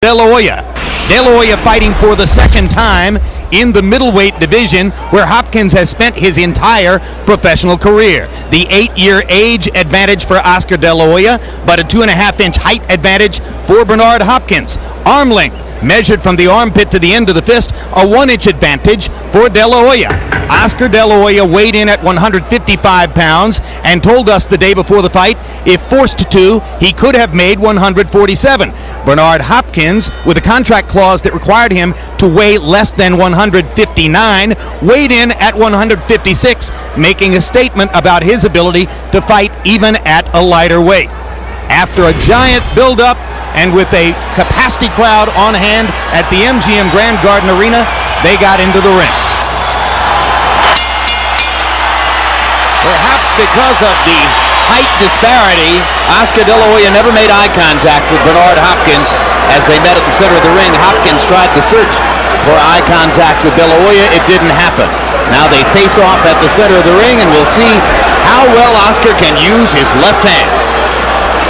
De La Hoya. De La Hoya fighting for the second time in the middleweight division, where Hopkins has spent his entire professional career. The 8-year age advantage for Oscar De La Hoya, but a 2.5-inch height advantage for Bernard Hopkins. Arm length measured from the armpit to the end of the fist, a 1-inch advantage for De La Hoya. Oscar De La Hoya weighed in at 155 pounds and told us the day before the fight, if forced to, he could have made 147. Bernard Hopkins, with a contract clause that required him to weigh less than 159, weighed in at 156, making a statement about his ability to fight even at a lighter weight. After a giant build-up and with a capacity crowd on hand at the MGM Grand Garden Arena, they got into the ring. Perhaps because of the height disparity, Oscar De La Hoya never made eye contact with Bernard Hopkins as they met at the center of the ring. Hopkins tried to search for eye contact with De La Hoya. It didn't happen. Now they face off at the center of the ring, and we'll see how well Oscar can use his left hand.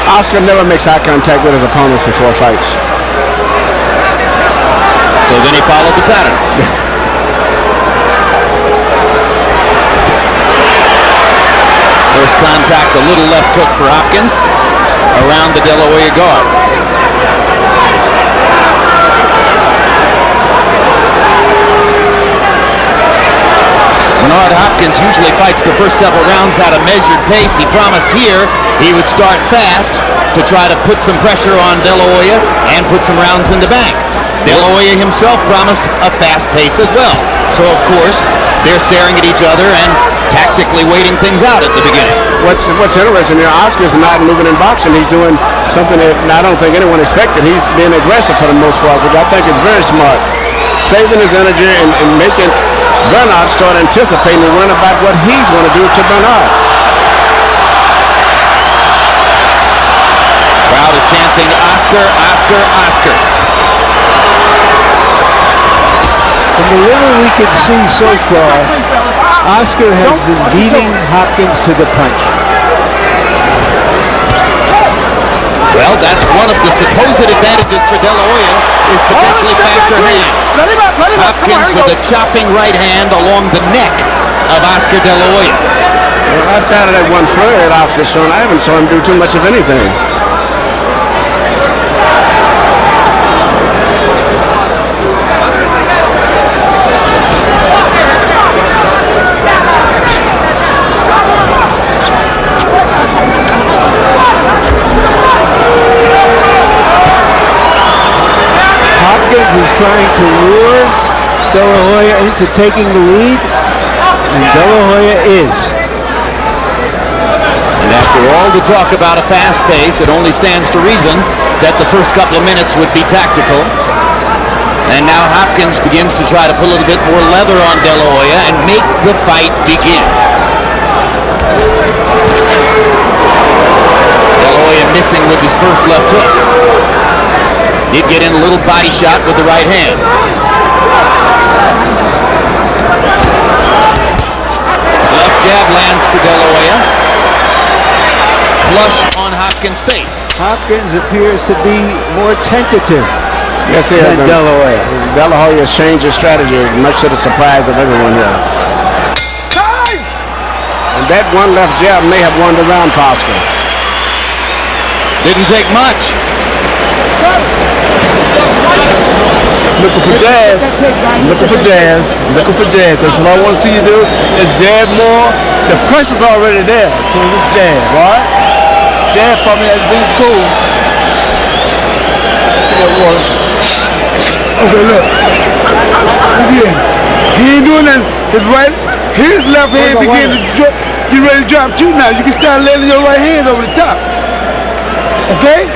Oscar never makes eye contact with his opponents before fights. So then he followed the pattern. First contact, a little left hook for Hopkins around the De La Hoya guard. Bernard Hopkins usually fights the first several rounds at a measured pace. He promised here he would start fast to try to put some pressure on De La Hoya and put some rounds in the bank. De La Hoya himself promised a fast pace as well. So, of course, they're staring at each other and tactically waiting things out at the beginning. What's interesting here, Oscar's not moving in boxing. He's doing something that I don't think anyone expected. He's being aggressive for the most part, which I think is very smart. Saving his energy and making Bernard start anticipating and worrying about what he's going to do to Bernard. Crowd is chanting, Oscar, Oscar, Oscar. From the little we could see so far, Oscar has been beating Hopkins to the punch. Well, that's one of the supposed advantages for De La Hoya, is potentially faster hands. Hopkins with a chopping right hand along the neck of Oscar De La Hoya. Well, outside of that one flurry that Oscar's shown, I haven't saw him do too much of anything. Is trying to lure De La Hoya into taking the lead, and De La Hoya is. And after all the talk about a fast pace, it only stands to reason that the first couple of minutes would be tactical. And now Hopkins begins to try to put a little bit more leather on De La Hoya and make the fight begin. De La Hoya missing with his first left hook. Did get in a little body shot with the right hand. Left jab lands for De La Hoya. Flush on Hopkins' face. Hopkins appears to be more tentative. Yes, he has. De La Hoya. De La Hoya has changed his strategy, much to the surprise of everyone here. And that one left jab may have won the round for Oscar. Didn't take much. Looking for jabs, looking for jabs, looking for jabs. Because what I want to see you do is jab more. The pressure's already there, so just jab, all right? Jab for me, everything's cool. Okay, look. Again, he ain't doing that. His left hand begin to drop. You ready to drop too now? You can start letting your right hand over the top. Okay?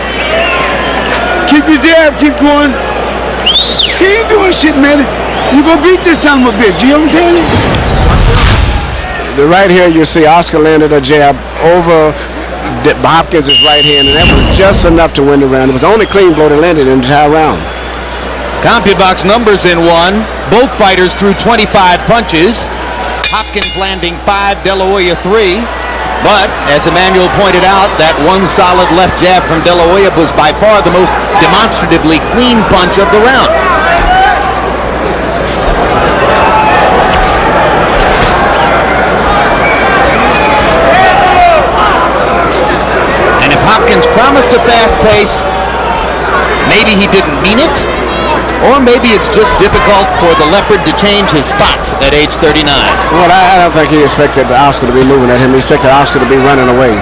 Keep your jab, keep going. He ain't doing shit, man. You gonna beat this son of a bitch. You know what I'm telling you? Right here, you see Oscar landed a jab over Hopkins' right hand, and that was just enough to win the round. It was the only clean blow that landed in the entire round. CompuBox numbers in one. Both fighters threw 25 punches. Hopkins landing 5, De La Hoya 3. But, as Emmanuel pointed out, that one solid left jab from De La Hoya was by far the most demonstratively clean punch of the round. And if Hopkins promised a fast pace, maybe he didn't mean it, or maybe it's just difficult for the Leopard to change his spots at age 39. Well, I don't think he expected Oscar to be moving at him. He expected Oscar to be running away.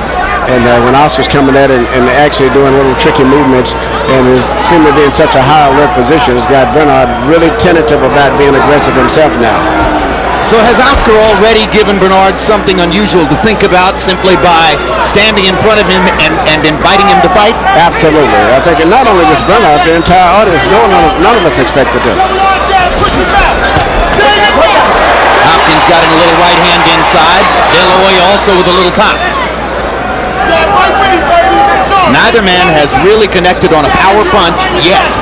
And when Oscar's coming at it and actually doing little tricky movements and is seeming to be in such a high alert position, has got Bernard really tentative about being aggressive himself now. So has Oscar already given Bernard something unusual to think about simply by standing in front of him and inviting him to fight? Absolutely. I think not only just Bernard, the entire audience, none of us expected this. Hopkins got in a little right hand inside. De La Hoya also with a little pop. Neither man has really connected on a power punch yet.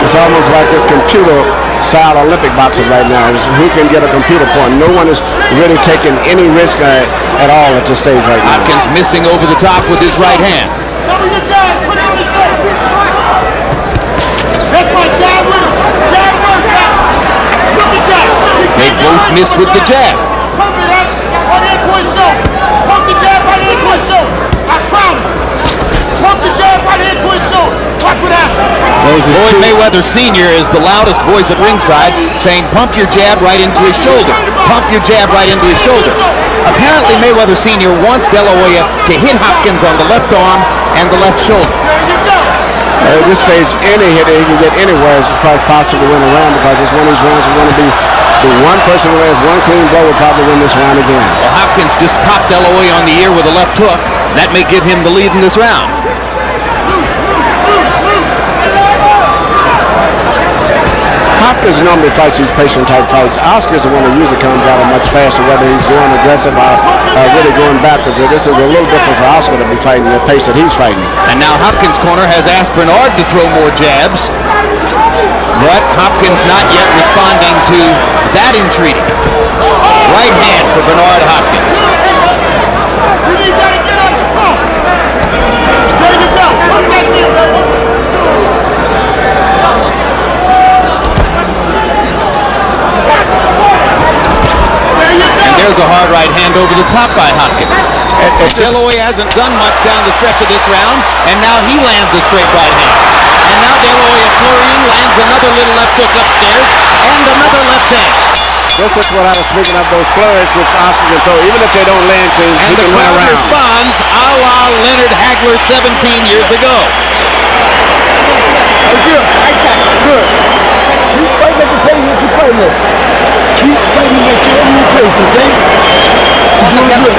It's almost like this computer-style Olympic boxing right now. It's who can get a computer point. No one is really taking any risk at all at this stage right now. Hopkins missing over the top with his right hand. They both miss with the jab. Floyd Mayweather Sr. is the loudest voice at ringside, saying, "Pump your jab right into his shoulder. Pump your jab right into his shoulder." Apparently, Mayweather Sr. wants De La Hoya to hit Hopkins on the left arm and the left shoulder. At this stage, any hit he can get anywhere is quite possible to win a round, because it's one of these rounds is going to be the one person who has one clean blow will probably win this round again. Well, Hopkins just popped De La Hoya on the ear with a left hook. That may give him the lead in this round. Hopkins normally fights these patient-type fights. Oscar's the one who usually comes out much faster, whether he's going aggressive or really going backwards. But this is a little different for Oscar to be fighting the pace that he's fighting. And now Hopkins' corner has asked Bernard to throw more jabs, but Hopkins not yet responding to that entreaty. Right hand for Bernard Hopkins. There's a hard right hand over the top by Hopkins. De La Hoya hasn't done much down the stretch of this round, and now he lands a straight right hand. And now De La Hoya flurrying, lands another little left hook upstairs, and another left hand. This is what I was speaking of, those flurries which Oscar can throw, even if they don't land clean, and he the can win a crowd round. responds a la Leonard Hagler 17 years ago. Good. Good. Keep fighting at the pace that you're fighting at. Keep fighting at your own pace, okay? You're doing good.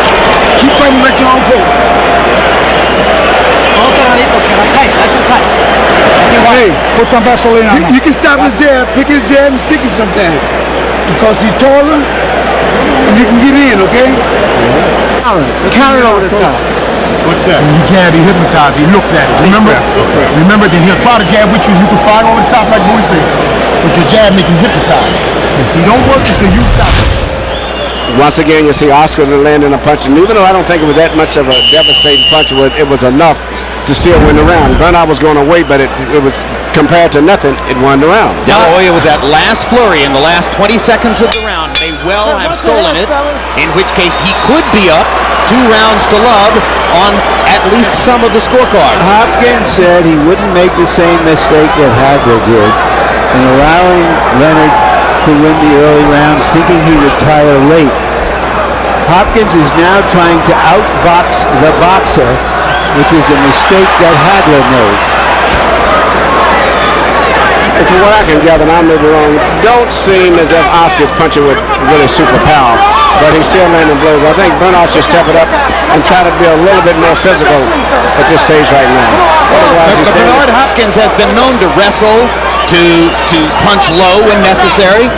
Keep fighting at your own pace. Hey, you can stop his jab, pick his jab, and stick him sometimes. Because he's taller, and you can get in, okay? Counter over the top. What's that? When you jab, he hypnotizes. He looks at it. Remember? Okay. Remember, then he'll try to jab with you. You can fire over the top like Boy said. But your jab make him hypnotize. He don't work until you stop it. Once again, you see Oscar landing a punch, and even though I don't think it was that much of a devastating punch, it was enough to still win the round. Bernard was going away, but it was compared to nothing. It won the round. De La Hoya with that last flurry in the last 20 seconds of the round may well have stolen it, in which case he could be up 2 rounds to love on at least some of the scorecards. Hopkins said he wouldn't make the same mistake that Hagler did in allowing Leonard to win the early rounds, thinking he would retire late. Hopkins is now trying to outbox the boxer, which was the mistake that Hagler made. And from what I can gather, and I may be wrong, don't seem as if Oscar's punching with really superpower, but he's still landing blows. I think Bernard should step it up and try to be a little bit more physical at this stage right now. But Bernard Hopkins has been known to wrestle, to punch low when necessary.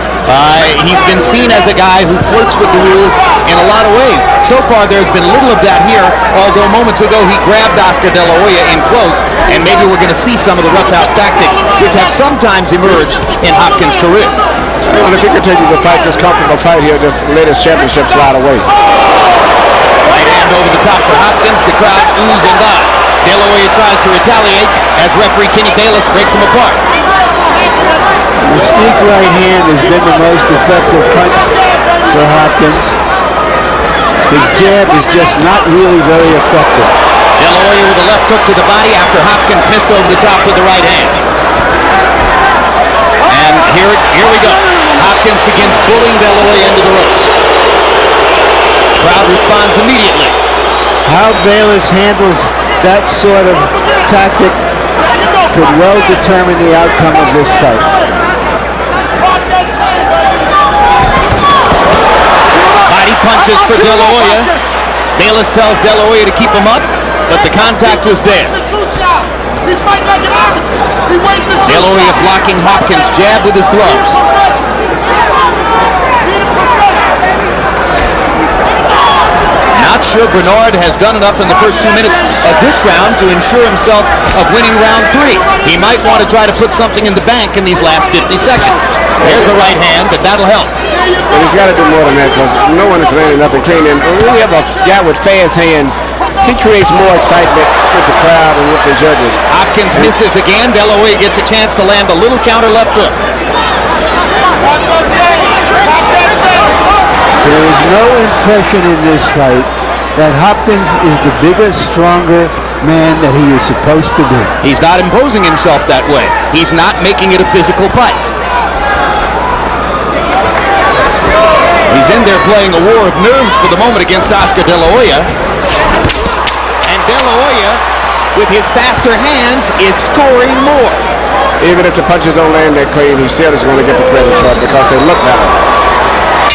He's been seen as a guy who flirts with the rules in a lot of ways. So far, there's been little of that here, although moments ago he grabbed Oscar De La Hoya in close, and maybe we're going to see some of the roughhouse tactics which have sometimes emerged in Hopkins' career. Well, if he continues to fight this comfortable fight, he'll just let his championship slide away. Right hand over the top for Hopkins. The crowd oohs and ahs. De La Hoya tries to retaliate as referee Kenny Bayless breaks him apart. The sneak right hand has been the most effective punch for Hopkins. His jab is just not really very effective. De La Hoya with a left hook to the body after Hopkins missed over the top with the right hand. And here we go. Hopkins begins bullying De La Hoya into the ropes. Crowd responds immediately. How Bayless handles that sort of tactic could well determine the outcome of this fight. Body punches for De La Hoya. Bayless tells De La Hoya to keep him up, but the contact was there. De La Hoya blocking Hopkins' jab with his gloves. Not sure Bernard has done enough in the first 2 minutes of this round to ensure himself of winning round 3. He might want to try to put something in the bank in these last 50 seconds. There's a right hand, but that'll help. But he's got to do more than that because no one is landing nothing clean. And when you have a guy with fast hands, he creates more excitement with the crowd and with the judges. Hopkins misses again. De La Hoya gets a chance to land a little counter left hook. There is no impression in this fight that Hopkins is the bigger, stronger man that he is supposed to be. He's not imposing himself that way. He's not making it a physical fight. He's in there playing a war of nerves for the moment against Oscar De La Hoya. And De La Hoya, with his faster hands, is scoring more. Even if the punches don't land that clean, he still is going to get the credit for it because they look better.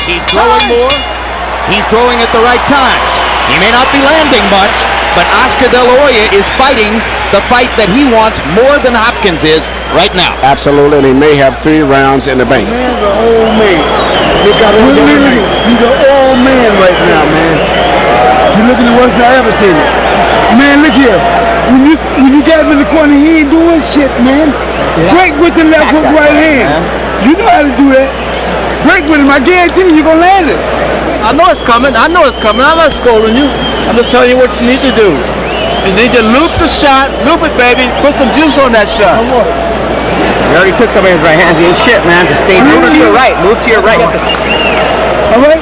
He's throwing more. He's throwing at the right times. He may not be landing much, but Oscar De La Hoya is fighting the fight that he wants more than Hopkins is right now. Absolutely, and he may have 3 rounds in the bank. Man's an old man. He's an old man right now, man. He's looking the worst I ever seen it. Man, look here. When you got him in the corner, he ain't doing shit, man. Break with the left hook right hand. You know how to do that. Break with him. I guarantee you're going to land it. I know it's coming. I'm not scolding you. I'm just telling you what you need to do. You need to loop the shot. Loop it, baby. Put some juice on that shot. You already took some of his right hands. He ain't shit, man. Just stay. Move to your right. Move to your right. All right?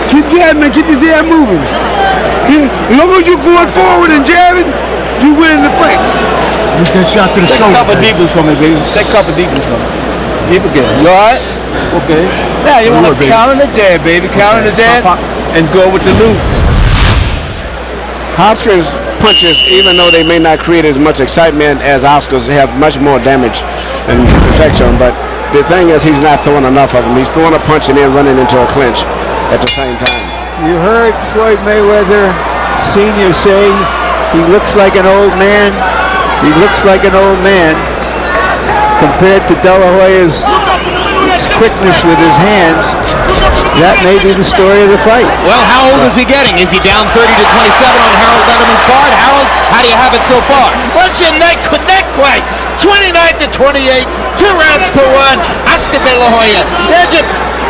Keep jabbing, man. Keep your jab moving. As long as you're going forward and jabbing, you win the fight. Get that shot to the Take shoulder. a couple deepers for me, baby. Take a couple deepers for me. Deep again. You all right? Okay. Now you want to count on the jab, baby. Count on the jab and go with the loop. Hopkins' punches, even though they may not create as much excitement as Oscar's, have much more damage and perfection. But the thing is, he's not throwing enough of them. He's throwing a punch and then running into a clinch at the same time. You heard Floyd Mayweather Sr. say he looks like an old man. He looks like an old man compared to De La Hoya's quickness with his hands. That may be the story of the fight. Well, how old is he getting? Is he down 30 to 27 on Harold Letterman's card? Harold, how do you have it so far? What's your neck fight? 29 to 28, 2 rounds to 1. Oscar De La Hoya.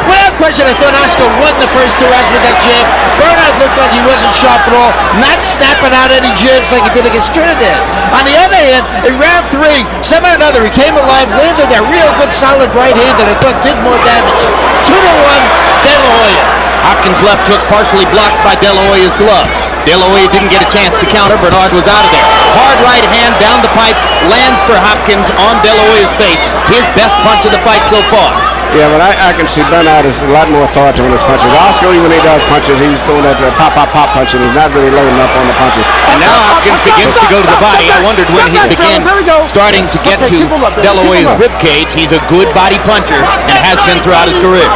Without question, I thought Oscar won the first 2 rounds with that jab. Bernard looked like he wasn't sharp at all, not snapping out any jabs like he did against Trinidad. On the other hand, in round 3, somehow or another, he came alive, landed that real good solid right hand that I thought did more damage. 2 to 1, De La Hoya. Hopkins' left hook partially blocked by De La Hoya's glove. De La Hoya didn't get a chance to counter. Bernard was out of there. Hard right hand down the pipe lands for Hopkins on De La Hoya's face. His best punch of the fight so far. Yeah, but I can see Bernard is a lot more authority on his punches. Oscar, even when he does punches, he's throwing that pop punch, and he's not really loading up on the punches. And now Hopkins begins to go to the body. I wondered when he began starting to get to De La Hoya's rib cage. He's a good body puncher and has been throughout his career.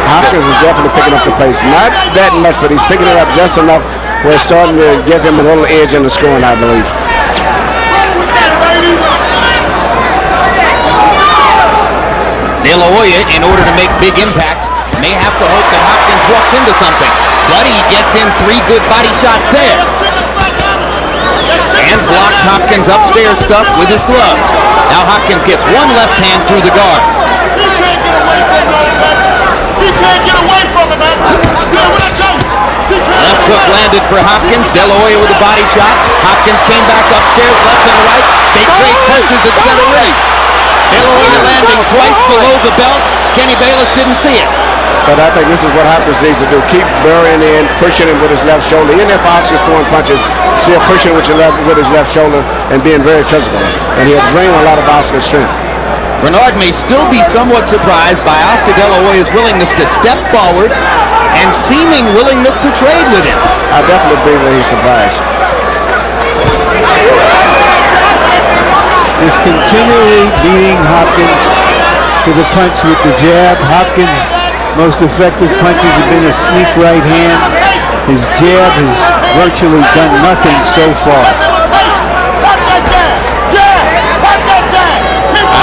Hopkins is definitely picking up the pace. Not that much, but he's picking it up just enough where it's starting to give him a little edge in the scoring, I believe. De La Hoya, in order to make big impact, may have to hope that Hopkins walks into something. But he gets in 3 good body shots there. And blocks Hopkins upstairs stuff with his gloves. Now Hopkins gets one left hand through the guard. He can't get away from it, man. Left hook landed for Hopkins. De La Hoya with a body shot. Hopkins came back upstairs, left and right. They trade punches at center ring. De La Hoya landing twice below the belt. Kenny Bayless didn't see it. But I think this is what Hopkins needs to do. Keep burying in, pushing him with his left shoulder. Even if Oscar's throwing punches, still pushing with his left shoulder and being very physical. And he'll drain a lot of Oscar's strength. Bernard may still be somewhat surprised by Oscar De La Hoya's willingness to step forward and seeming willingness to trade with him. I definitely believe that he's surprised. Is continually beating Hopkins to the punch with the jab. Hopkins' most effective punches have been a sneak right hand. His jab has virtually done nothing so far.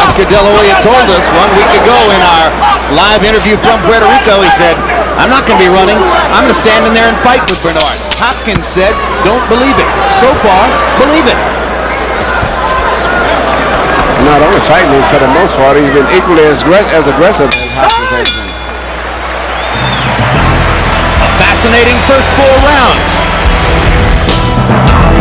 Oscar De La Hoya told us 1 week ago in our live interview from Puerto Rico, he said, I'm not going to be running. I'm going to stand in there and fight with Bernard. Hopkins said, don't believe it. So far, believe it. Not only fighting him, for the most part, he's been equally as aggressive as Hopkins has been. A fascinating first 4 rounds.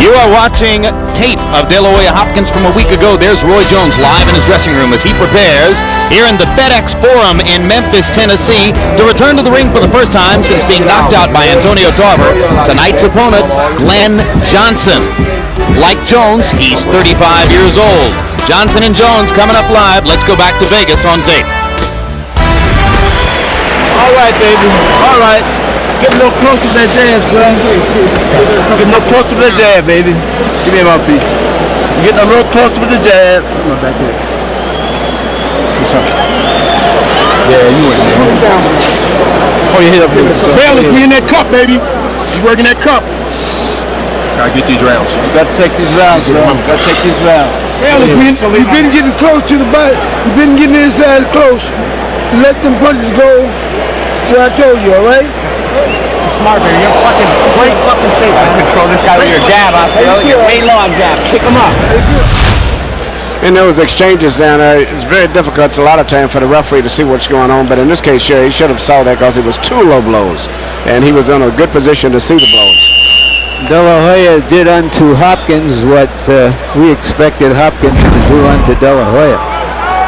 You are watching tape of De La Hoya Hopkins from a week ago. There's Roy Jones live in his dressing room as he prepares here in the FedEx Forum in Memphis, Tennessee, to return to the ring for the first time since being knocked out by Antonio Tarver. Tonight's opponent, Glenn Johnson. Like Jones, he's 35 years old. Johnson and Jones coming up live. Let's go back to Vegas on tape. All right, baby. All right. Get a little closer to that jab, son. Get a little closer to the jab, baby. Give me my piece. You're getting a little closer with the jab. Come on, back here. What's up? Yeah, you went there. Oh, your head up here. Bayless, we in that cup, baby. You working that cup. Gotta get these rounds. You gotta take these rounds, son. Gotta take these rounds. Bayless, we've been getting close to the body. We've been getting inside close. Let them punches go where I told you, all right? Smart, man. You're fucking great fucking shape. I control this guy with your jab, Oscar. Your way long jab. Pick him up. In those exchanges down there, it's very difficult a lot of time for the referee to see what's going on. But in this case, sure, he should have saw that because it was 2 low blows. And he was in a good position to see the blows. De La Hoya did unto Hopkins what we expected Hopkins to do unto De La Hoya.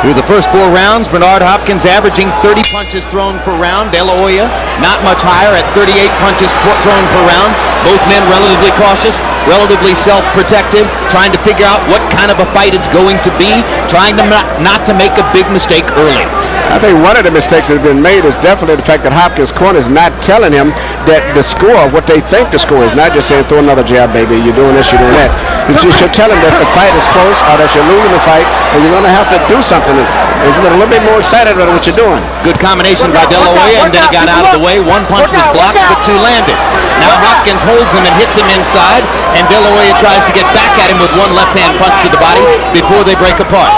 Through the first 4 rounds, Bernard Hopkins averaging 30 punches thrown per round. De La Hoya not much higher at 38 punches thrown per round. Both men relatively cautious, relatively self-protective, trying to figure out what kind of a fight it's going to be, trying to not to make a big mistake early. I think one of the mistakes that has been made is definitely the fact that Hopkins' corner is not telling him that the score, what they think the score is, not just saying throw another jab, baby, you're doing this, you're doing that. You should tell him that the fight is close or that you're losing the fight and you're going to have to do something. And you're a little bit more excited about what you're doing. Good combination by De La Hoya, and then he got out of the way. 1 punch was blocked, but 2 landed. Now Hopkins holds him and hits him inside, and De La Hoya tries to get back at him with 1 left-hand punch to the body before they break apart.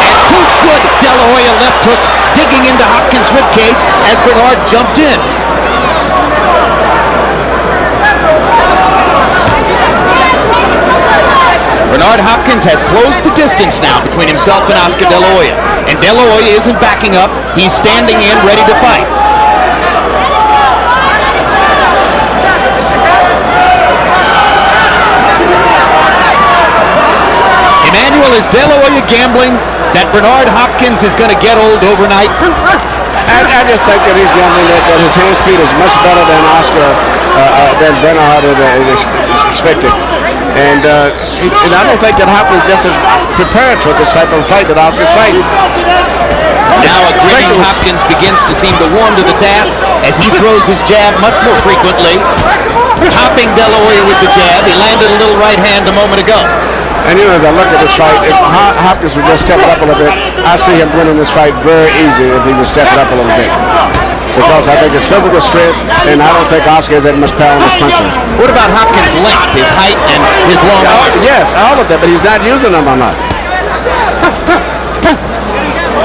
And 2 good De La Hoya left hooks digging into Hopkins' ribcage as Bernard jumped in. Bernard Hopkins has closed the distance now between himself and Oscar De La Hoya. And De La Hoya isn't backing up. He's standing in, ready to fight. Emmanuel, is De La Hoya gambling that Bernard Hopkins is going to get old overnight? I just think that he's gambling that his hand speed is much better than Oscar, than Bernard had expected. And I don't think that Hopkins just is prepared for this type of fight that Oscar's fighting. Now a grinning Hopkins begins to seem to warm to the task as he throws his jab much more frequently. Hopping De La Hoya with the jab. He landed a little right hand a moment ago. And as I look at this fight, if Hopkins would just step it up a little bit, I see him winning this fight very easy if he would step it up a little bit. Because I think his physical strength, and I don't think Oscar has that much power in his punches. What about Hopkins' length, his height, and his long arms? Yes, all of that, but he's not using them or not.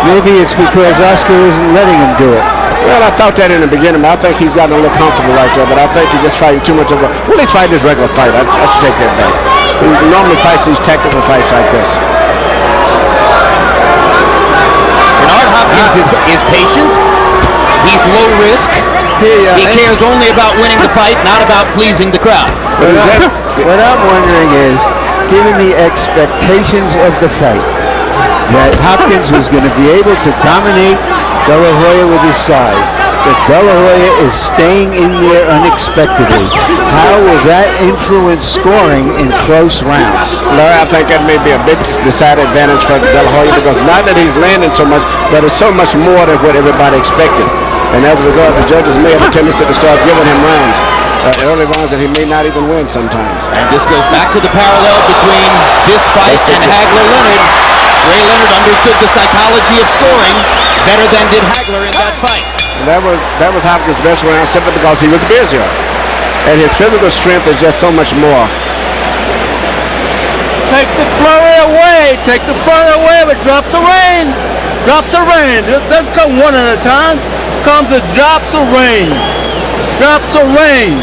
Maybe it's because Oscar isn't letting him do it. Well, I thought that in the beginning, but I think he's gotten a little comfortable right there, but I think he's just fighting too much of a... Well, he's fighting his regular fight. I should take that back. He normally fights these tactical fights like this. Bernard Hopkins is patient. He's low risk. He cares only about winning the fight, not about pleasing the crowd. What I'm wondering is, given the expectations of the fight, that Hopkins was going to be able to dominate De La Hoya with his size, that De La Hoya is staying in there unexpectedly. How will that influence scoring in close rounds? Larry, I think that may be a big decided advantage for De La Hoya, because not that he's landing so much, but it's so much more than what everybody expected. And as a result, the judges may have a tendency to start giving him rounds, early rounds that he may not even win sometimes. And this goes back to the parallel between this fight and Hagler-Leonard. Ray Leonard understood the psychology of scoring better than did Hagler in that fight. And that was Hopkins' best round, simply because he was busier. And his physical strength is just so much more. Take the flurry away. Take the flurry away, but drop the reins. Drop the reins. It doesn't come one at a time. Comes to drops of rain. Drops of rain.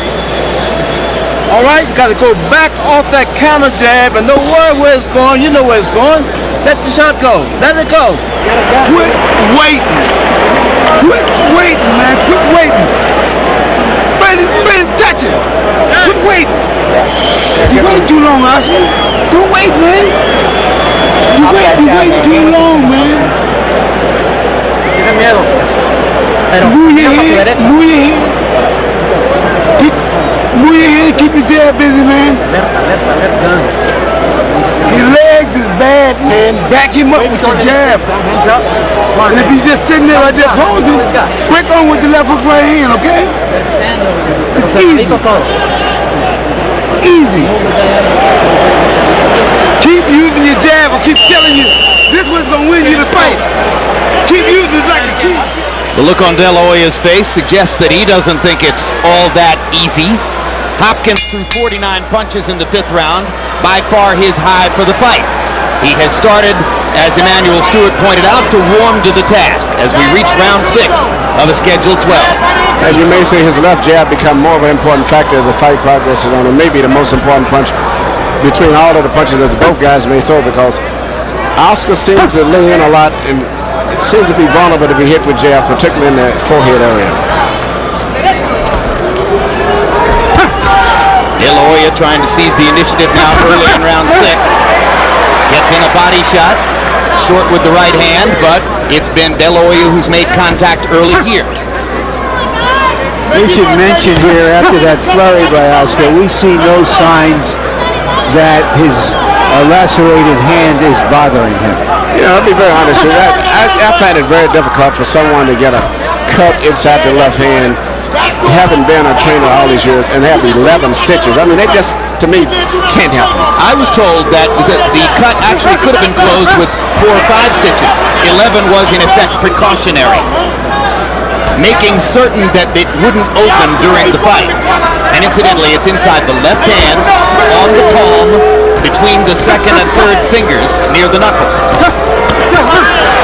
All right, you got to go back off that counter jab and know where it's going. You know where it's going. Let the shot go. Let it go. Quit waiting. Quit waiting, man. Quit waiting. Ready, touch it. Quit waiting. You wait too long, Oscar. Don't wait, man. You wait too long, man. Move your head. Move your head. Keep your jab busy, man. His legs is bad, man. Back him up with your jab. And if he's just sitting there right there posing, quick on with the left hook right hand, okay? It's easy. Easy. Keep using your jab. I keep telling you, this one's going to win you the fight. Keep using it like a key. The look on De La Hoya's face suggests that he doesn't think it's all that easy. Hopkins threw 49 punches in the 5th round, by far his high for the fight. He has started, as Emmanuel Stewart pointed out, to warm to the task as we reach round 6 of a scheduled 12. And you may see his left jab become more of an important factor as the fight progresses on, and maybe the most important punch between all of the punches that both guys may throw, because Oscar seems to lay in a lot and seems to be vulnerable to be hit with jab, particularly in the forehead area. De La Hoya trying to seize the initiative now early in round 6. Gets in a body shot, short with the right hand, but it's been De La Hoya who's made contact early here. We should mention here, after that flurry by Oscar, we see no signs that his lacerated hand is bothering him. You know, I'll be very honest with you. I find it very difficult for someone to get a cut inside the left hand, having been a trainer all these years, and have 11 stitches. I mean, they just, to me, can't happen. I was told that the cut actually could have been closed with 4 or 5 stitches. 11 was, in effect, precautionary, making certain that it wouldn't open during the fight. And incidentally, it's inside the left hand, on the palm, between the 2nd and 3rd fingers, near the knuckles.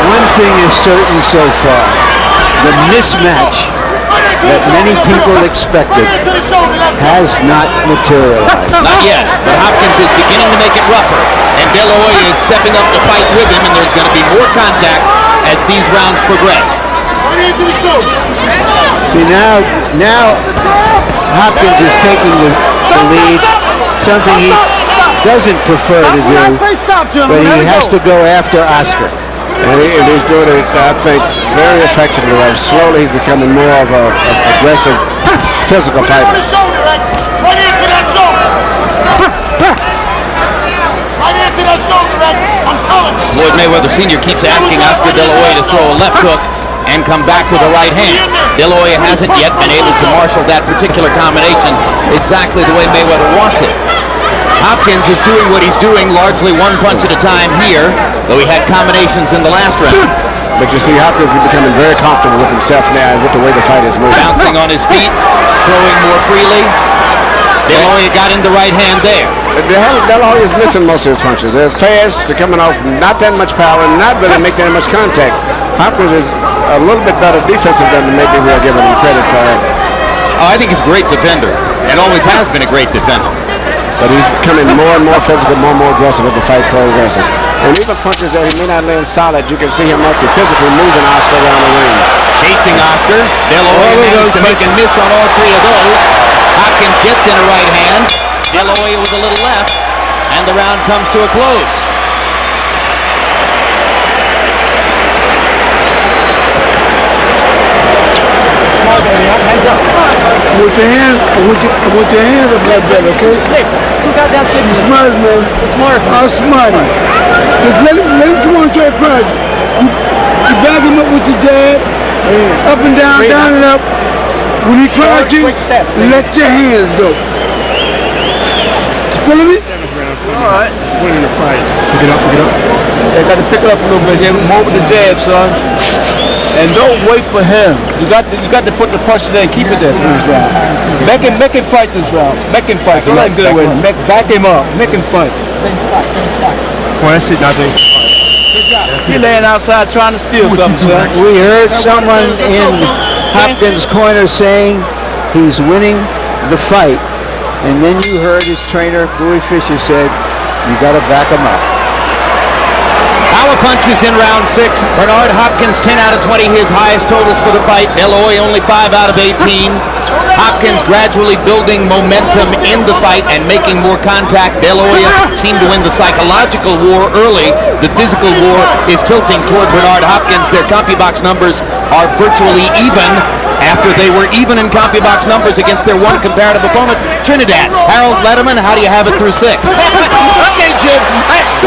One thing is certain so far, the mismatch that many people expected has not materialized. Not yet, but Hopkins is beginning to make it rougher, and De La Hoya is stepping up to fight with him, and there's going to be more contact as these rounds progress. See, now Hopkins is taking the lead, something he doesn't prefer to do, but he has to go after Oscar. And he's doing it, I think, very effectively. Slowly he's becoming more of an aggressive physical fighter. Floyd Mayweather Sr. keeps asking Oscar De La Hoya to throw a left hook and come back with a right hand. De La Hoya hasn't yet been able to marshal that particular combination exactly the way Mayweather wants it. Hopkins is doing what he's doing, largely one punch at a time here, though he had combinations in the last round. But you see Hopkins is becoming very comfortable with himself now and with the way the fight is moving. Bouncing on his feet, throwing more freely. De La Hoya got in the right hand there. De La Hoya is missing most of his punches. They're fast, they're coming off not that much power, and not really making that much contact. Hopkins is a little bit better defensive than maybe we're giving him credit for. Oh, I think he's a great defender, and always has been a great defender. but he's becoming more and more physical, more and more aggressive as the fight progresses. And even punches that he may not land solid, you can see him actually physically moving Oscar around the ring. Chasing Oscar. De La Hoya managed to make a miss on all three of those. Hopkins gets in a right hand. De La Hoya with a little left, and the round comes to a close. I want your hands up like that, okay? Too goddamn shit. You smart, man. Smart. I'll smart him. Just let him come on and try to crush you. You back him up with your jab, up and down, down and up. When he crowds you, let your hands go. You feeling me? All right. Winning the fight. Pick it up, pick it up. They got to pick it up a little bit here. More with the jab, son. And don't wait for him. You got to put the punches there and keep it there for this round. Make him fight this round. Make him fight. Don't let him get away. Back him up. Make him fight. Come on, that's it, Nazir. He's laying outside trying to steal something, son. We heard someone in Hopkins' corner saying he's winning the fight. And then you heard his trainer, Bowie Fisher, said, you got to back him up. Power punches in round 6. Bernard Hopkins 10 out of 20, his highest totals for the fight. De La Hoya only 5 out of 18. Hopkins gradually building momentum in the fight and making more contact. De La Hoya seemed to win the psychological war early. The physical war is tilting toward Bernard Hopkins. Their CompuBox numbers are virtually even after they were even in CompuBox numbers against their one comparative opponent, Trinidad. Harold Letterman, how do you have it through 6? Okay, Jim.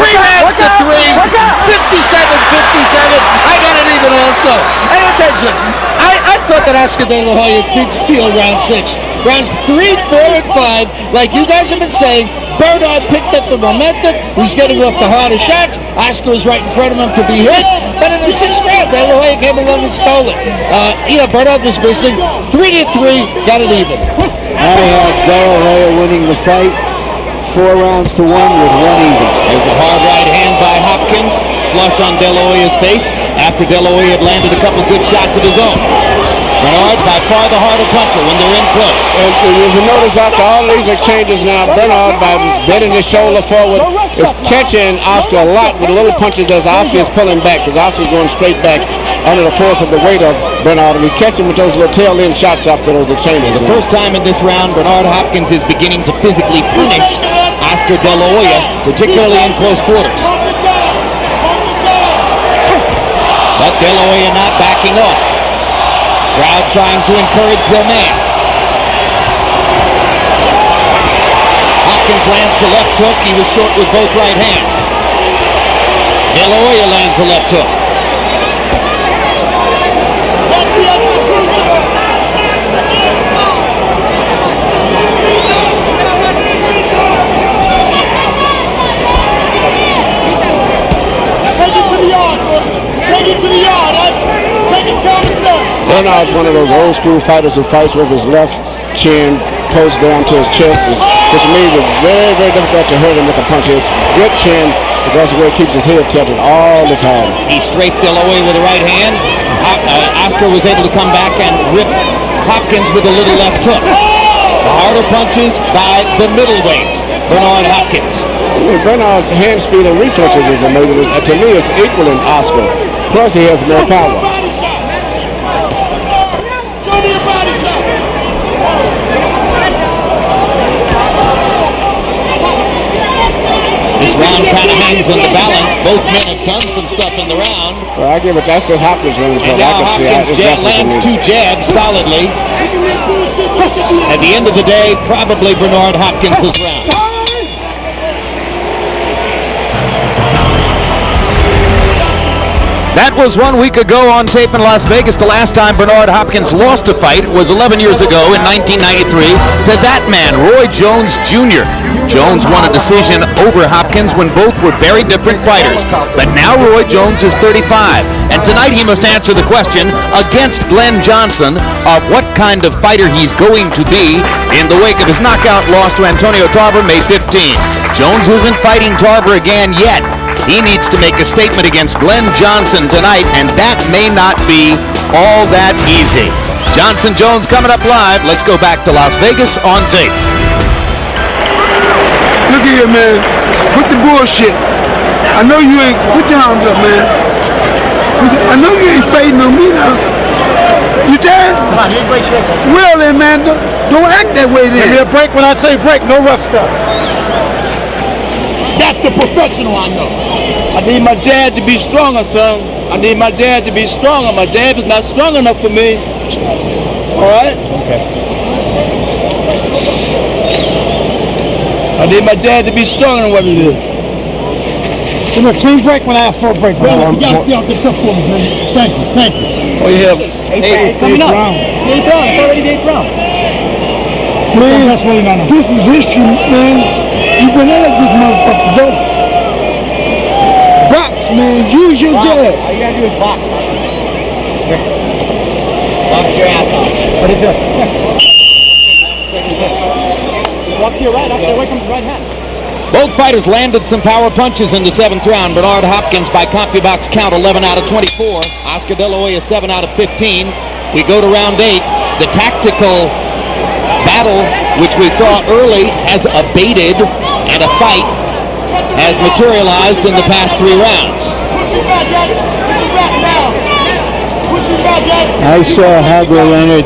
3 rounds to 3. 57-57. I got it even also. And attention, I thought that Oscar De La Hoya did steal round 6. Rounds 3, 4, and 5, like you guys have been saying, Bernard picked up the momentum. He was getting off the harder shots. Oscar was right in front of him to be hit. But in the 6th round, De La Hoya came along and stole it. Bernard was missing. 3-3, got it even. I have De La Hoya winning the fight. 4 rounds to 1 with 1 even. There's a hard right hand by Hopkins. Flush on De La Hoya's face after De La Hoya had landed a couple good shots of his own. Bernard by far the harder puncher when they're in close. And if you notice after all these exchanges now, Bernard, by bending his shoulder forward, is catching Oscar a lot with little punches as Oscar is pulling back, because Oscar's going straight back under the force of the weight of Bernard, and he's catching with those little tail-end shots after those exchanges. For the first time in this round, Bernard Hopkins is beginning to physically punish Oscar De La Hoya, particularly in close quarters. But De La Hoya not backing off. Crowd trying to encourage their man. Hopkins lands the left hook. He was short with both right hands. De La Hoya lands the left hook. Bernard's one of those old school fighters who fights with his left chin close down to his chest, which means it's very, very difficult to hurt him with a punch. It's good chin because of the way he keeps his head tilted all the time. He strafed De La Hoya with the right hand. Oscar was able to come back and rip Hopkins with a little left hook. The harder punches by the middleweight, Bernard Hopkins. Bernard's hand speed and reflexes is amazing. To me, it's equaling Oscar. Plus, he has more power. This round kind of hangs in the balance. Both men have done some stuff in the round. Well, I give it. That's the Hopkins round. And now Hopkins lands 2 jabs solidly. At the end of the day, probably Bernard Hopkins' round. That was 1 week ago on tape in Las Vegas. The last time Bernard Hopkins lost a fight was 11 years ago in 1993 to that man, Roy Jones Jr. Jones won a decision over Hopkins when both were very different fighters. But now Roy Jones is 35, and tonight he must answer the question against Glenn Johnson of what kind of fighter he's going to be in the wake of his knockout loss to Antonio Tarver May 15. Jones isn't fighting Tarver again yet. He needs to make a statement against Glenn Johnson tonight, and that may not be all that easy. Johnson Jones coming up live. Let's go back to Las Vegas on tape. here, man. Put the bullshit. I know you ain't. Put your arms up, man. I know you ain't fading on me now. You done? Come on, you're in great shape. Well then, man, don't act that way then. Give me a break when I say break, no rough stuff. That's the professional I know. I need my jab to be stronger, son. I need my jab to be stronger. My jab is not strong enough for me. All right? Okay. I need my jab to be stronger than what it is. Give me a clean break when I ask for a break. Bayless, you got to see out the cup for me, man. Thank you, thank you. Oh, yeah. Hey, coming up. 8th round. It's already the 8th round. Man, this is history, man. You've been at this motherfucker, though. Box, man. Use your jab. All you gotta do is box. Here. Box your ass off. What is it? Just walk to your right. I'll stay away from his right hand. Both fighters landed some power punches in the 7th round. Bernard Hopkins by CompuBox count 11 out of 24. Oscar De La Hoya 7 out of 15. We go to round 8. The tactical battle, which we saw early, has abated, and a fight has materialized in the past 3 rounds. I saw Hagler Leonard.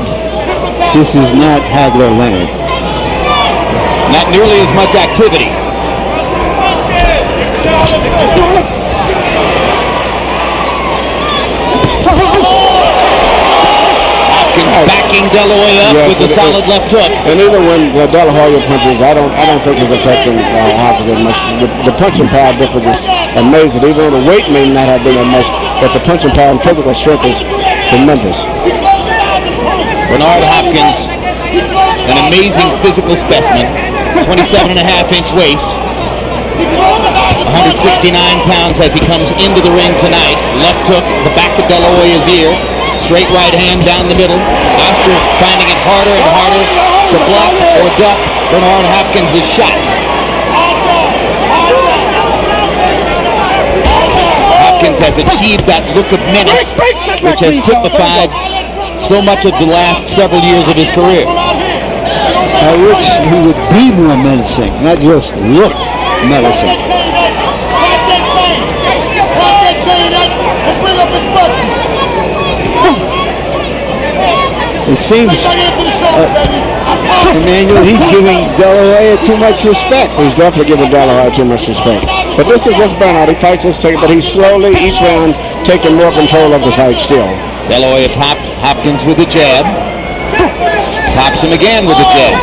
This is not Hagler Leonard. Not nearly as much activity. Hopkins backing De La Hoya up with a solid left hook. And even when De La Hoya punches, I don't think it's affecting Hopkins as much. The punching power difference is amazing. Even though the weight may not have been that much, but the punching power and physical strength is tremendous. Bernard Hopkins, an amazing physical specimen, 27.5-inch waist, 169 pounds as he comes into the ring tonight. Left hook, the back of De La Hoya's ear, straight right hand down the middle. Oscar finding it harder and harder to block or duck Bernard Hopkins' shots. Hopkins has achieved that look of menace which has typified so much of the last several years of his career. I wish he would be more menacing, not just look menacing. It seems, Emmanuel, he's giving De La Hoya too much respect. He's definitely giving De La Hoya too much respect. But this is just Bernard. He fights this tape, but he's slowly, each round, taking more control of the fight still. De La Hoya popped Hopkins with a jab. Pops him again with a jab.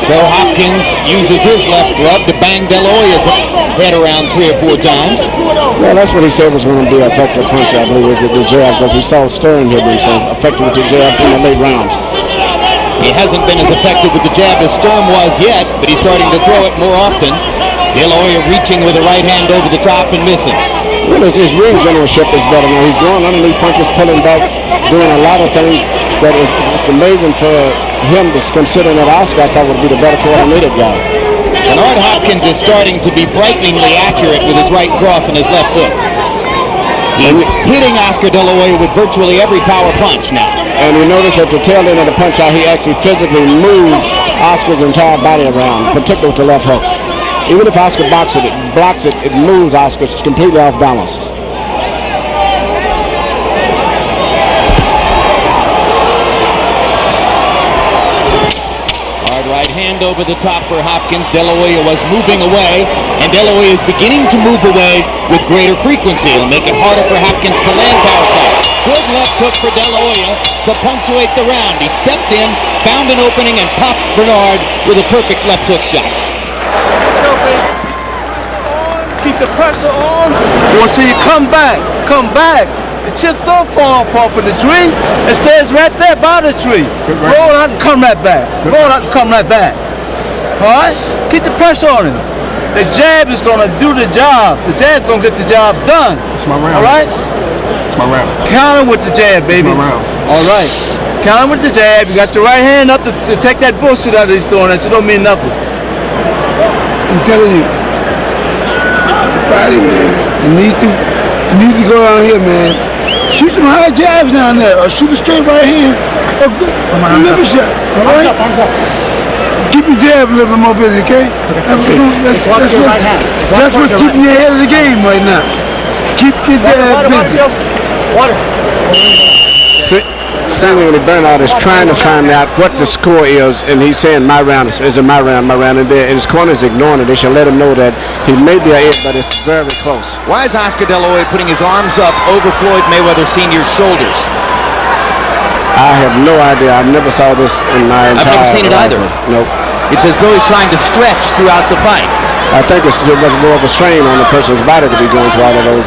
So Hopkins uses his left glove to bang De La Hoya's head around 3 or 4 times. Well, that's what he said was going to be an effective punch, I believe, was the jab, because he saw Stern here being so effective with the jab in the late rounds. He hasn't been as effective with the jab as Sturm was yet, but he's starting to throw it more often. De La Hoya reaching with a right hand over the top and missing. Well, his ring generalship is better now. He's going underneath punches, pulling back, doing a lot of things that it's amazing for him to consider that Oscar, I thought, would be the better coordinated guy. Bernard Hopkins is starting to be frighteningly accurate with his right cross and his left hook. He's hitting Oscar De La Hoya with virtually every power punch now. And you notice at the tail end of the punch how he actually physically moves Oscar's entire body around, particularly with the left hook. Even if Oscar blocks it, it moves Oscar completely off balance. Right hand over the top for Hopkins. De La Hoya was moving away, and De La Hoya is beginning to move away with greater frequency. It'll make it harder for Hopkins to land powerful. Good left hook for De La Hoya to punctuate the round. He stepped in, found an opening, and popped Bernard with a perfect left hook shot. Keep the pressure on. I want to see you come back. Come back. The chips don't fall off of the tree. It stays right there by the tree. Roll out and come right back. Roll out and come right back. All right? Keep the pressure on him. The jab is going to do the job. The jab's going to get the job done. It's my round. All right? It's my round. Count him with the jab, baby. It's my round. All right. Count him with the jab. You got your right hand up to take that bullshit out of these throwing. That shit don't mean nothing. I'm telling you, the body, man, you need to go down here, man. Shoot some high jabs down there, or shoot a straight right hand, or good. Remember shot, all right? Arms up. Keep your jab a little bit more busy, okay? That's what's keeping you ahead of the game right now. Keep your jab busy. Seemingly Bernard is trying to find out what the score is, and he's saying my round is it my round, and his corner is ignoring it. They should let him know that he may be ahead, but it's very close. Why is Oscar De La Hoya putting his arms up over Floyd Mayweather Sr.'s shoulders? I have no idea. I never saw this in my entire I've never seen it either. Nope. It's as though he's trying to stretch throughout the fight. I think it's much more of a strain on the person's body to be going through all of those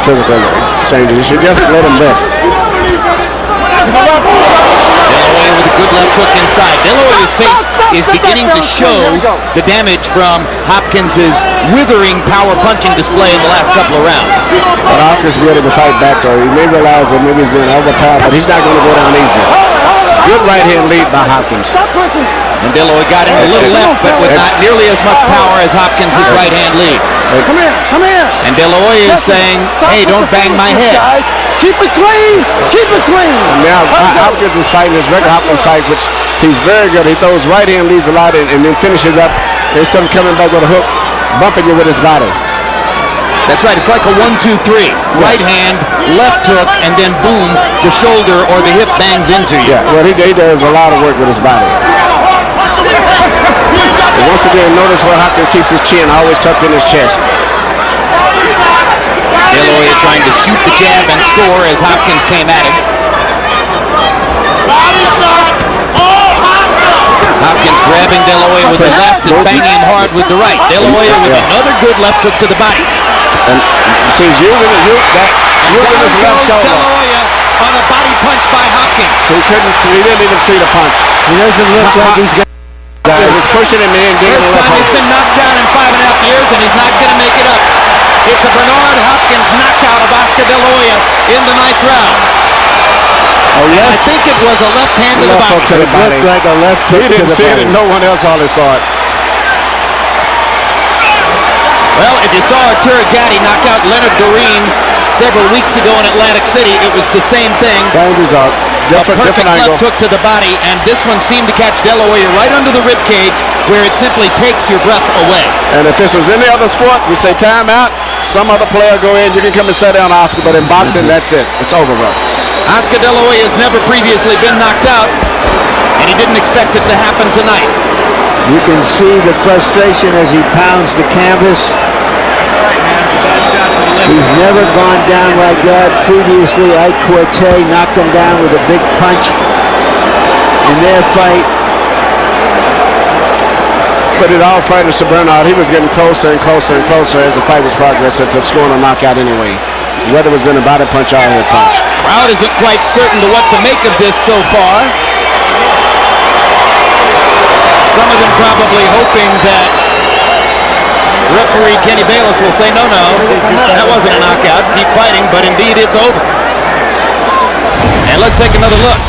physical exchanges. You should just let him rest. De La Hoya with a good left hook inside. De La Hoya's face is beginning to show the damage from Hopkins' withering power punching display in the last couple of rounds. But Oscar's ready to fight back, though. He may realize that maybe he's being overpowered, but he's not going to go down easy. Good right hand lead by Hopkins. And De La Hoya got him a little left, but with not nearly as much power as Hopkins' right hand lead. Come here. And De La Hoya is saying, hey, don't bang my head. Keep it clean. Now Hopkins is fighting his regular Hopkins fight, which he's very good. He throws right hand leads a lot and then finishes up. Instead of coming back with a hook, bumping you with his body. That's right. It's like a 1-2-3. Right hand, left hook, and then boom, the shoulder or the hip bangs into you. Yeah, well, he does a lot of work with his body. And once again, notice where Hopkins keeps his chin always tucked in his chest. De La Hoya trying to shoot the jab and score as Hopkins came at him. Hopkins grabbing De La Hoya with the left and banging him hard with the right. De La Hoya with another good left hook to the body. And see, he's using his left shoulder. De La Hoya on a body punch by Hopkins. He didn't even see the punch. He doesn't look like he's got. He was pushing him in, getting First a left time hook. he's been knocked down in 5.5 years, and he's not going to make it up. It's a Bernard Hopkins knockout of Oscar De La Hoya in the 9th round. Oh, yes? I think it was a left hand to the body. It looked like a left hook He didn't see it, and no one else hardly saw it. Well, if you saw Arturo Gatti knock out Leonard Doreen several weeks ago in Atlantic City, it was the same thing. Same result. Different angle. Left hook to the body, and this one seemed to catch De La Hoya right under the rib cage, where it simply takes your breath away. And if this was any other sport, we'd say timeout. Some other player go in. You can come and sit down, Oscar. But in boxing, that's it. It's over with. Oscar De La Hoya has never previously been knocked out, and he didn't expect it to happen tonight. You can see the frustration as he pounds the canvas. He's never gone down like that. Previously, Ike Corte knocked him down with a big punch in their fight. But it all fairness to Bernard, he was getting closer and closer and closer as the fight was progressing to scoring a knockout anyway. Whether it was been a body punch or a head punch. Crowd isn't quite certain to what to make of this so far. Some of them probably hoping that referee Kenny Bayless will say, no, that wasn't a knockout. Keep fighting, but indeed it's over. And let's take another look.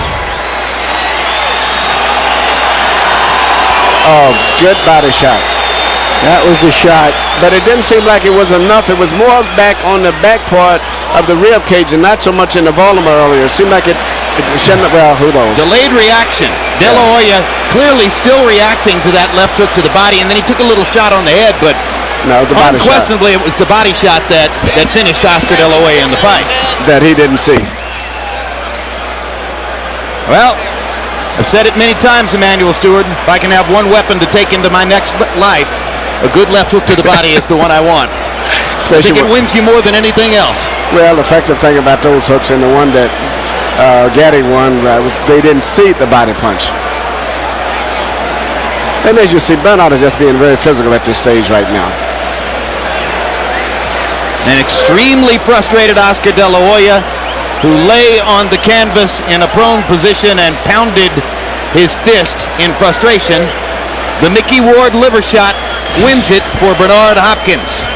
Oh, good body shot. That was the shot. But it didn't seem like it was enough. It was more back on the back part of the rib cage and not so much in the volume earlier. It seemed like it shouldn't have, well, who knows. Delayed reaction. De La Hoya clearly still reacting to that left hook to the body, and then he took a little shot on the head, but no, the body unquestionably shot. It was the body shot that finished Oscar De La Hoya in the fight. That he didn't see. Well, I've said it many times, Emmanuel Stewart. If I can have one weapon to take into my next life, a good left hook to the body is the one I want. Especially I think it wins you more than anything else. Well, the effective thing about those hooks and the one that Gatti won was they didn't see the body punch. And as you see, Bernard is just being very physical at this stage right now. An extremely frustrated Oscar De La Hoya, who lay on the canvas in a prone position and pounded his fist in frustration. The Mickey Ward liver shot wins it for Bernard Hopkins.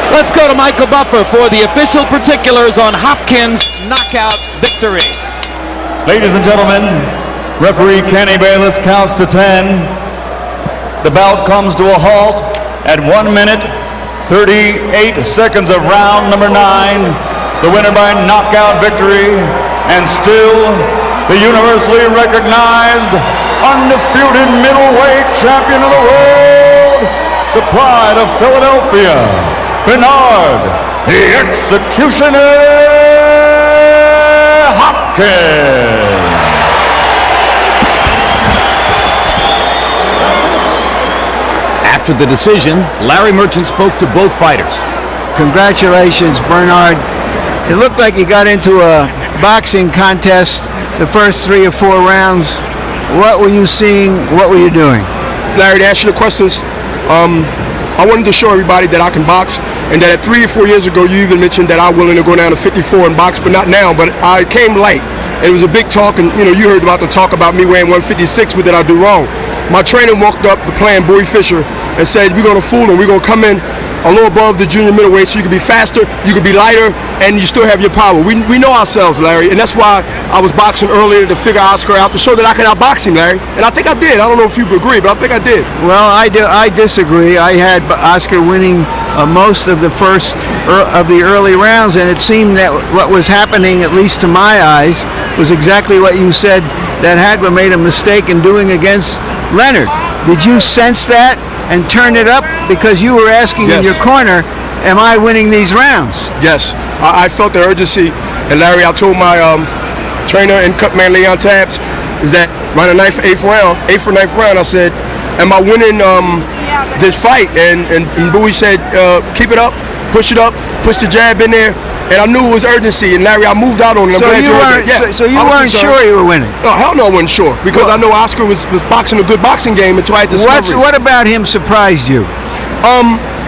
Let's go to Michael Buffer for the official particulars on Hopkins' knockout victory. Ladies and gentlemen, referee Kenny Bayless counts to 10. The bout comes to a halt at 1 minute, 38 seconds of round number 9. the winner by knockout victory, and still the universally recognized, undisputed middleweight champion of the world, the pride of Philadelphia, Bernard, the Executioner Hopkins. After the decision, Larry Merchant spoke to both fighters. Congratulations, Bernard. It looked like you got into a boxing contest the first 3 or 4 rounds. What were you seeing? What were you doing? Larry, to answer the questions, I wanted to show everybody that I can box, and that 3 or 4 years ago, you even mentioned that I'm willing to go down to 54 and box, but not now. But I came light. It was a big talk, and you heard about the talk about me weighing 156. What did I do wrong? My trainer walked up to playing Boy Fisher and said, "We're gonna fool him. We're gonna come in a little above the junior middleweight, so you can be faster, you can be lighter, and you still have your power." We know ourselves, Larry, and that's why I was boxing earlier to figure Oscar out, to show that I could outbox him, Larry. And I think I did. I don't know if you agree, but I think I did. Well, I disagree. I had Oscar winning most of the first of the early rounds, and it seemed that what was happening, at least to my eyes, was exactly what you said, that Hagler made a mistake in doing against Leonard. Did you sense that and turn it up? Because you were asking in your corner, am I winning these rounds? Yes, I felt the urgency. And Larry, I told my trainer and cutman Leon Tabbs, is that around the 8th or 9th round, I said, am I winning this fight? And Bowie said, keep it up, push the jab in there. And I knew it was urgency, and Larry, I moved out on him. So you weren't sure you were winning? No, hell no, I wasn't sure, because I know Oscar was boxing a good boxing game until I had discovered. What about him surprised you?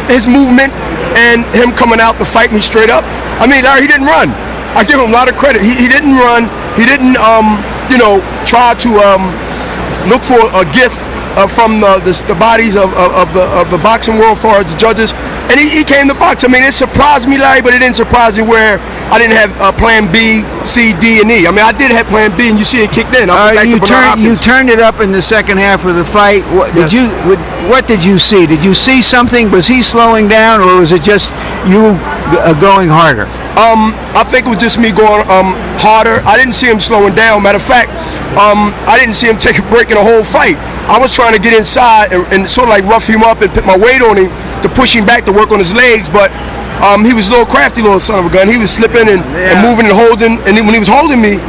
His movement and him coming out to fight me straight up. I mean, Larry, he didn't run. I give him a lot of credit. He didn't run. He didn't, try to look for a gift from the bodies of the boxing world, as far as the judges. And he came to box. I mean, it surprised me, Larry, but it didn't surprise me where I didn't have plan B, C, D, and E. I mean, I did have plan B, and you see it kicked in. You turned it up in the second half of the fight. What did you see? Did you see something? Was he slowing down, or was it just you going harder? I think it was just me going harder. I didn't see him slowing down. Matter of fact, I didn't see him take a break in the whole fight. I was trying to get inside and sort of like rough him up and put my weight on him to push him back to work on his legs, but he was a little crafty, little son of a gun. He was slipping and moving and holding, and when he was holding me,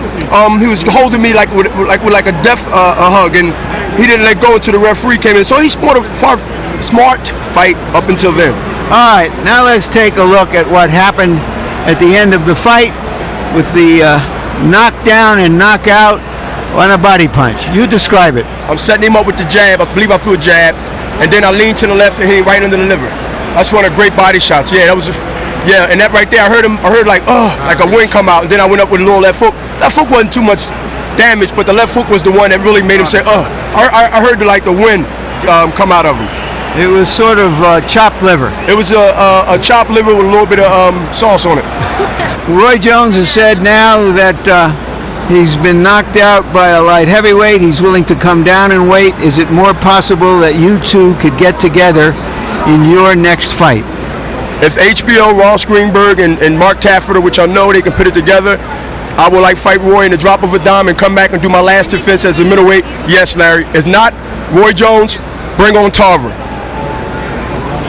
he was holding me like with a death hug, and he didn't let go until the referee came in. So he smart fight up until then. All right, now let's take a look at what happened at the end of the fight with the knockdown and knockout on a body punch. You describe it. I'm setting him up with the jab. I believe I threw a jab, and then I leaned to the left and hit him right under the liver. That's one of the great body shots. Yeah, that was. And that right there, I heard like a wind come out, and then I went up with a little left hook. That hook wasn't too much damage, but the left hook was the one that really made him say, I heard the wind come out of him. It was sort of chopped liver. It was a chopped liver with a little bit of sauce on it. Roy Jones has said now that he's been knocked out by a light heavyweight. He's willing to come down in weight. Is it more possible that you two could get together in your next fight? If HBO, Ross Greenberg, and Mark Tafferter, which I know they can put it together, I would like fight Roy in the drop of a dime and come back and do my last defense as a middleweight. Yes, Larry. If not, Roy Jones, bring on Tarver.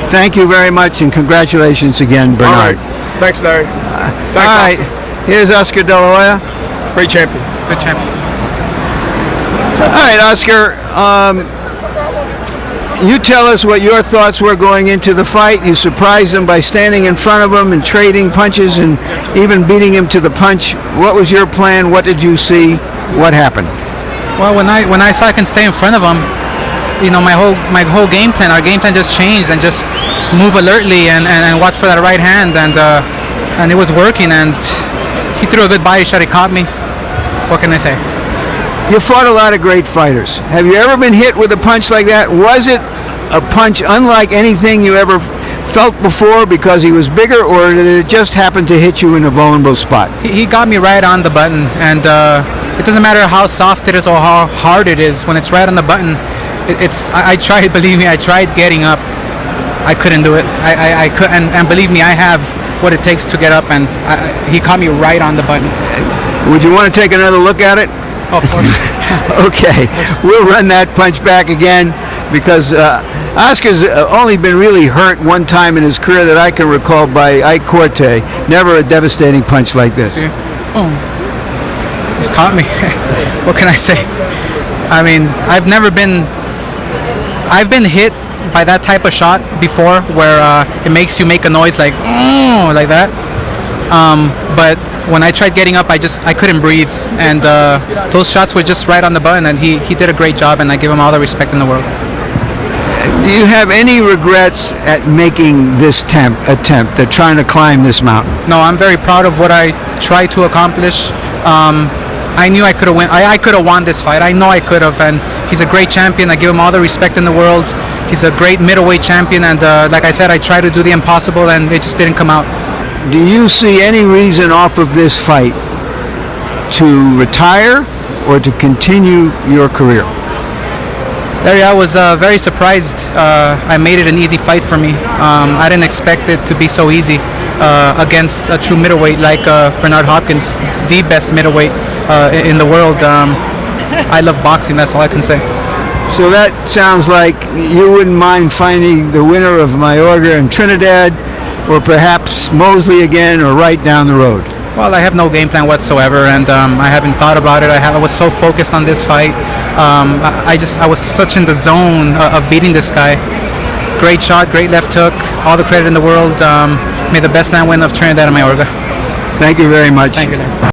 Thank you very much, and congratulations again, Bernard. All right. Thanks, Larry. Thanks, all right. Oscar. Here's Oscar De La Hoya. Great champion. Good champion. All right, Oscar. You tell us what your thoughts were going into the fight. You surprised them by standing in front of him and trading punches and even beating him to the punch. What was your plan? What did you see? What happened? Well, when I saw I can stay in front of him, my whole game plan, our game plan just changed, and just move alertly and watch for that right hand, and it was working, and he threw a good body shot. He caught me. What can I say? You fought a lot of great fighters. Have you ever been hit with a punch like that? Was it a punch unlike anything you ever felt before because he was bigger, or did it just happen to hit you in a vulnerable spot? He got me right on the button, and it doesn't matter how soft it is or how hard it is. When it's right on the button, I tried, believe me, I tried getting up. I couldn't do it. I couldn't, and believe me, I have what it takes to get up, and he caught me right on the button. Would you want to take another look at it? Oh, of course. Okay, we'll run that punch back again because Oscar's only been really hurt one time in his career that I can recall by Ike Corte. Never a devastating punch like this. Oh, he's caught me. What can I say? I mean, I've been hit by that type of shot before, where it makes you make a noise like that. But when I tried getting up, I couldn't breathe, and those shots were just right on the button, and he did a great job, and I give him all the respect in the world. Do you have any regrets at making this attempt at trying to climb this mountain? No, I'm very proud of what I tried to accomplish. I knew I could have won. I could have won this fight. I know I could have, and he's a great champion. I give him all the respect in the world. He's a great middleweight champion, and like I said, I tried to do the impossible, and it just didn't come out. Do you see any reason off of this fight to retire or to continue your career? Larry, I was very surprised. I made it an easy fight for me. I didn't expect it to be so easy against a true middleweight like Bernard Hopkins, the best middleweight in the world. I love boxing, that's all I can say. So that sounds like you wouldn't mind finding the winner of Mayorga and Trinidad, or perhaps Mosley again, or right down the road. Well, I have no game plan whatsoever, and I haven't thought about it. I was so focused on this fight. I was such in the zone of beating this guy. Great shot, great left hook, all the credit in the world. May the best man win of Trinidad and Mayorga. Thank you very much. Thank you, Larry.